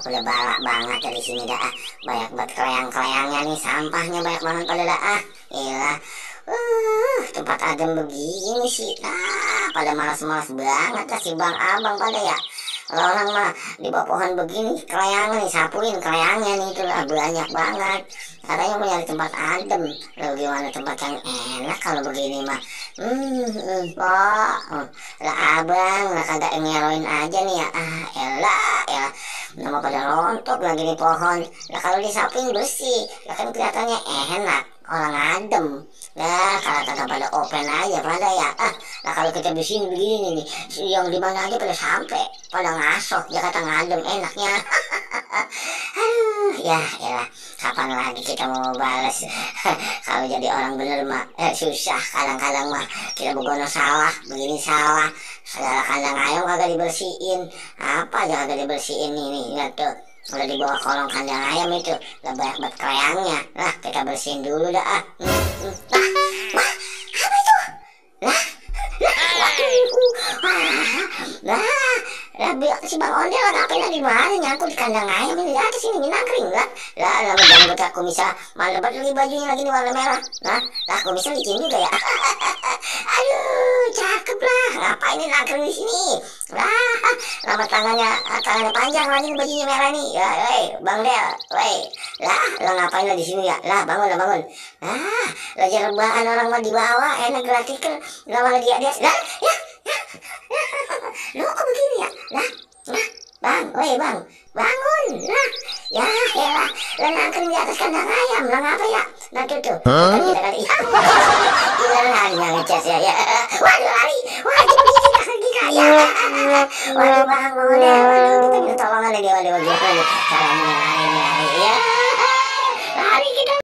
udah balak banget dari sini dah. Banyak banget kelayang-kelayangnya nih, sampahnya banyak banget pada dah. Iyalah. Tempat adem begini sih. Pada malas-malas banget dah si Bang Abang pada ya. Kalau orang mah di bawah pohon begini kelayangan nih, sapuin kelayangnya nih itu lah banyak banget. Katanya mau nyari tempat adem. Lalu gimana tempat yang enak kalau begini mah? Lah abang, lah kagak ngeroin aja nih ya. Elah, ya. Nama pada rontok lagi nih pohon. Lah kalau disapuin bersih, lah kan kelihatannya enak. Orang adem. Nah, kalau kagak pada open aja pada ya. Nah kalau kita di sini begini nih, yang di mana aja pada sampai, pada ngasok, ya kata ngadem enaknya. Ya, kapan lagi kita mau balas? Kalau jadi orang bener mah susah. Kadang-kadang mah kita begono sawah, begini sawah, segala kandang ayam kagak dibersihin, apa aja kagak dibersihin ini, lihat tuh. Udah di bawah kolong kandang ayam itu, udah banyak banget kelayangnya. Lah, kita bersihin dulu dah. Apa itu? Biar si Bang Ondel ngapain lagi mana nyangkut di kandang ayam ini di atas ini nangkring lah. Lama janggut aku bisa malah lagi bajunya lagi di warna merah. Lah aku bisa licin juga ya. Aduh, cakep lah. Ngapain ini nangkring di sini? Lama tangannya panjang lagi bajunya merah nih. Ya, Bang Del, lah lo ngapain lo di sini ya? Lah bangun. Lagi rebahan orang mah di bawah, enak gratis kan. Lo malah di atas. Lah, ya. Lo kok begini ya? Lah, Bang, bangun. Lah, ya elah, lo nangkring di atas kandang ayam, lo ngapa ya? Nah tuh, kita kali. Gila hanya ngecas ya. Waduh lari, kaki kaya. Waduh bangun ya, kita minta tolongan dia, waduh gimana caranya lari ya.